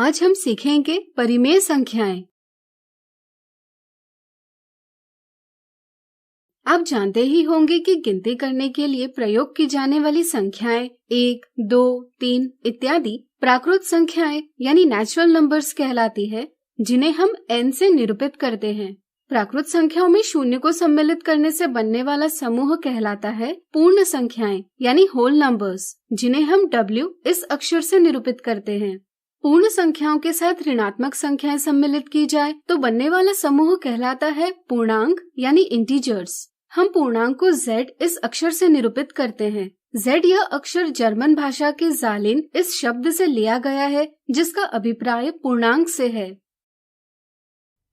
आज हम सीखेंगे परिमेय संख्याएं। आप जानते ही होंगे कि गिनती करने के लिए प्रयोग की जाने वाली संख्याएं 1, 2, 3 इत्यादि प्राकृत संख्याएं यानी नेचुरल नंबर्स कहलाती है, जिन्हें हम n से निरूपित करते हैं। प्राकृत संख्याओं में शून्य को सम्मिलित करने से बनने वाला समूह कहलाता है पूर्ण संख्याएं यानी होल नंबर्स, जिन्हें हम W इस अक्षर से निरूपित करते हैं। पूर्ण संख्याओं के साथ ऋणात्मक संख्याएं सम्मिलित की जाए तो बनने वाला समूह कहलाता है पूर्णांक यानी इंटीजर्स। हम पूर्णांक को Z इस अक्षर से निरूपित करते हैं। Z यह अक्षर जर्मन भाषा के ज़ालिन इस शब्द से लिया गया है, जिसका अभिप्राय पूर्णांक से है।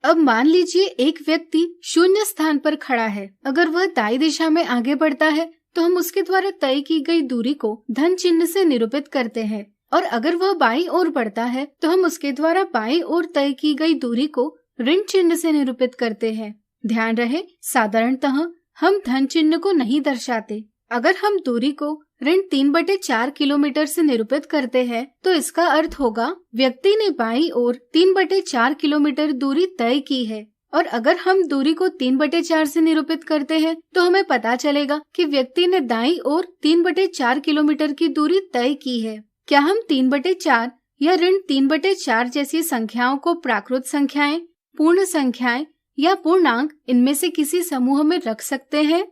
अब मान लीजिए एक व्यक्ति शून्य स्थान पर खड़ा है। अगर वह दाईं दिशा में आगे बढ़ता है तो हम उसके द्वारा तय की गई दूरी को धन चिन्ह से निरूपित करते हैं, और अगर वह बाईं ओर बढ़ता है तो हम उसके द्वारा बाईं ओर तय की गई दूरी को ऋण चिन्ह से निरूपित करते हैं। ध्यान रहे, साधारणतः हम धन चिन्ह को नहीं दर्शाते। अगर हम दूरी को ऋण 3/4 किलोमीटर से निरूपित करते हैं तो इसका अर्थ होगा व्यक्ति ने बाईं ओर 3/4 किलोमीटर दूरी तय की है। और अगर हम दूरी को 3/4 से निरूपित करते हैं तो हमें पता चलेगा कि व्यक्ति ने दाईं ओर 3/4 किलोमीटर की दूरी तय की है। क्या हम 3/4 या ऋण 3/4 जैसी संख्याओं को प्राकृत संख्याएं, पूर्ण संख्याएं या पूर्णांक इनमें से किसी समूह में रख सकते हैं?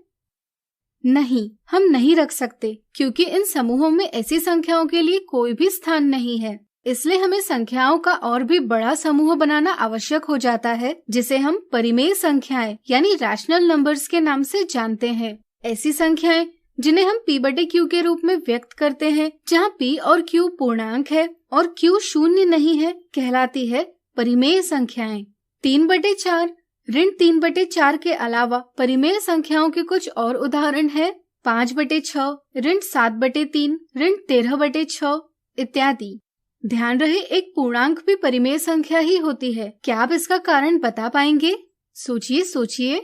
नहीं, हम नहीं रख सकते, क्योंकि इन समूहों में ऐसी संख्याओं के लिए कोई भी स्थान नहीं है। इसलिए हमें संख्याओं का और भी बड़ा समूह बनाना आवश्यक हो जाता है, जिसे हम परिमेय संख्याएं यानी रैशनल नंबर्स के नाम से जानते हैं। ऐसी संख्याएं जिन्हें हम P/Q के रूप में व्यक्त करते हैं, जहां P और Q पूर्णांक है और Q शून्य नहीं है, कहलाती है परिमेय संख्याएं। 3/4 ऋण 3/4 के अलावा परिमेय संख्याओं के कुछ और उदाहरण है 5/6, ऋण 7/3, ऋण 13/6 इत्यादि। ध्यान रहे, एक पूर्णांक भी परिमेय संख्या ही होती है। क्या आप इसका कारण बता पाएंगे? सोचिए।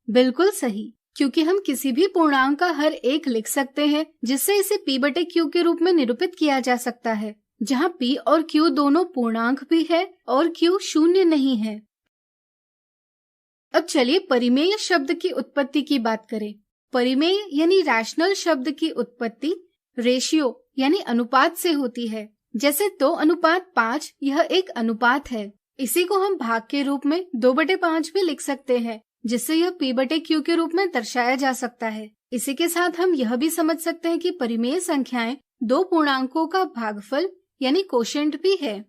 बिल्कुल सही, क्योंकि हम किसी भी पूर्णांक का हर एक लिख सकते हैं, जिससे इसे P/Q के रूप में निरूपित किया जा सकता है, जहां P और Q दोनों पूर्णांक भी है और Q शून्य नहीं है। अब चलिए परिमेय शब्द की उत्पत्ति की बात करें। परिमेय यानी रैशनल शब्द की उत्पत्ति रेशियो यानी अनुपात से होती है। जैसे 2:5 यह एक अनुपात है। इसी को हम भाग के रूप में 2/5 भी लिख सकते हैं, जिससे यह P/Q के रूप में दर्शाया जा सकता है। इसी के साथ हम यह भी समझ सकते हैं कि परिमेय संख्याएं दो पूर्णांकों का भागफल यानी कोशेंट भी है।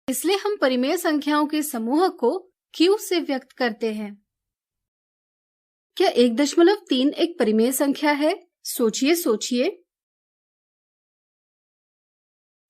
इसलिए हम परिमेय संख्याओं के समूह को Q से व्यक्त करते हैं। क्या 1.3 एक परिमेय संख्या है? सोचिए।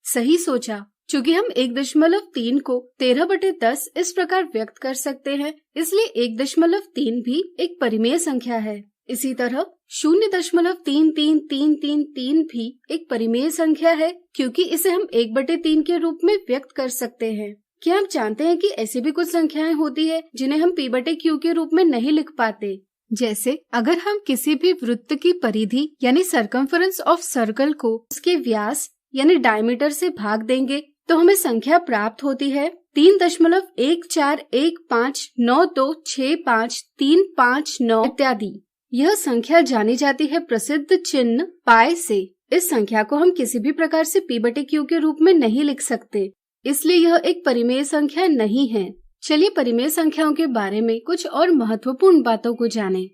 सही सोचा, चूंकि हम 1.3 को 13/10 इस प्रकार व्यक्त कर सकते हैं, इसलिए 1.3 भी एक परिमेय संख्या है। इसी तरह 0.33333 भी एक परिमेय संख्या है, क्योंकि इसे हम 1/3 के रूप में व्यक्त कर सकते हैं। क्या आप जानते हैं कि ऐसी भी कुछ संख्याएं होती है जिन्हें हम P/Q के रूप में नहीं लिख पाते? जैसे अगर हम किसी भी वृत्त की परिधि यानी सर्कमफरेंस ऑफ सर्कल को उसके व्यास यानी डायमीटर से भाग देंगे तो हमें संख्या प्राप्त होती है 3.14149265359 इत्यादि। यह संख्या जानी जाती है प्रसिद्ध चिन्ह पाई से। इस संख्या को हम किसी भी प्रकार से P/Q के रूप में नहीं लिख सकते, इसलिए यह एक परिमेय संख्या नहीं है। चलिए परिमेय संख्याओं के बारे में कुछ और महत्वपूर्ण बातों को जानें।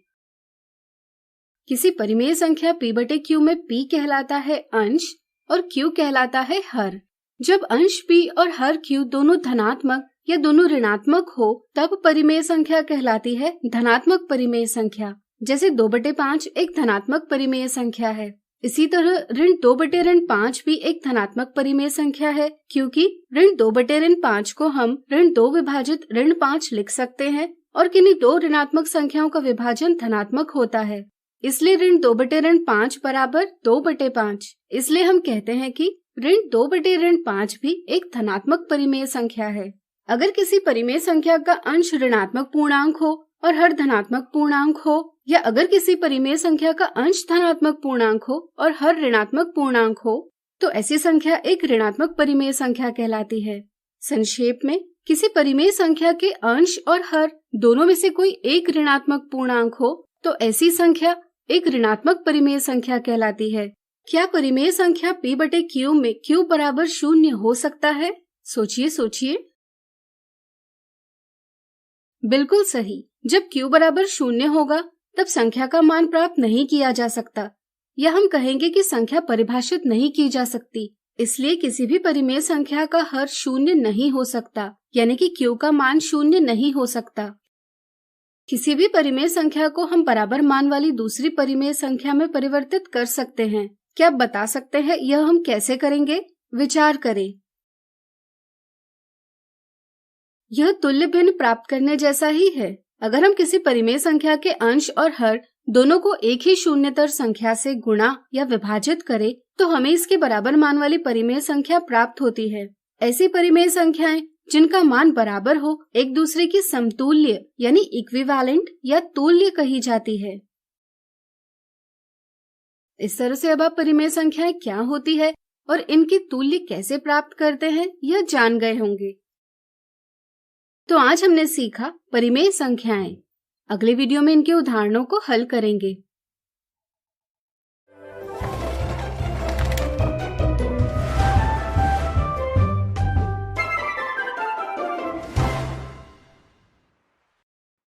किसी परिमेय संख्या P/Q में P कहलाता है अंश और Q कहलाता है हर। जब अंश P और हर Q दोनों धनात्मक या दोनों ऋणात्मक हो तब परिमेय संख्या कहलाती है धनात्मक परिमेय संख्या। जैसे 2/5 एक धनात्मक परिमेय संख्या है। इसी तरह ऋण 2/5 भी एक धनात्मक परिमेय संख्या है, क्योंकि ऋण 2/5 को हम ऋण 2 विभाजित ऋण 5 लिख सकते हैं और किन्हीं दो ऋणात्मक संख्याओं का विभाजन धनात्मक होता है। इसलिए ऋण 2/5 बराबर 2/5। इसलिए हम कहते हैं कि ऋण 2/5 भी एक धनात्मक परिमेय संख्या है। अगर किसी परिमेय संख्या का अंश ऋणात्मक पूर्णांक हो और हर धनात्मक पूर्णांक हो, या अगर किसी परिमेय संख्या का अंश धनात्मक पूर्णांक हो और हर ऋणात्मक पूर्णांक हो, तो ऐसी संख्या एक ऋणात्मक परिमेय संख्या कहलाती है। संक्षेप में, किसी परिमेय संख्या के अंश और हर दोनों में से कोई एक ऋणात्मक पूर्णांक हो तो ऐसी संख्या एक ऋणात्मक परिमेय संख्या कहलाती है। क्या परिमेय संख्या p बटे q में q बराबर 0 हो सकता है? सोचिए सोचिए। बिल्कुल सही। जब q बराबर 0 होगा तब संख्या का मान प्राप्त नहीं किया जा सकता, या हम कहेंगे कि संख्या परिभाषित नहीं की जा सकती। इसलिए किसी भी परिमेय संख्या का हर 0 नहीं हो सकता, यानी कि q का मान 0 नहीं हो सकता। किसी भी परिमेय संख्या को हम बराबर मान वाली दूसरी परिमेय संख्या में परिवर्तित कर सकते हैं। क्या आप बता सकते हैं यह हम कैसे करेंगे? विचार करें। यह तुल्य भिन्न प्राप्त करने जैसा ही है। अगर हम किसी परिमेय संख्या के अंश और हर दोनों को एक ही शून्यतर संख्या से गुणा या विभाजित करें तो हमें इसके बराबर मान वाली परिमेय संख्या प्राप्त होती है। ऐसी परिमेय संख्याएं जिनका मान बराबर हो एक दूसरे की समतुल्य यानी इक्विवेलेंट या तुल्य कही जाती है। इस तरह से अब आप परिमेय संख्याएं क्या होती है और इनकी तुल्य कैसे प्राप्त करते हैं यह जान गए होंगे। तो आज हमने सीखा परिमेय संख्याएं। अगले वीडियो में इनके उदाहरणों को हल करेंगे।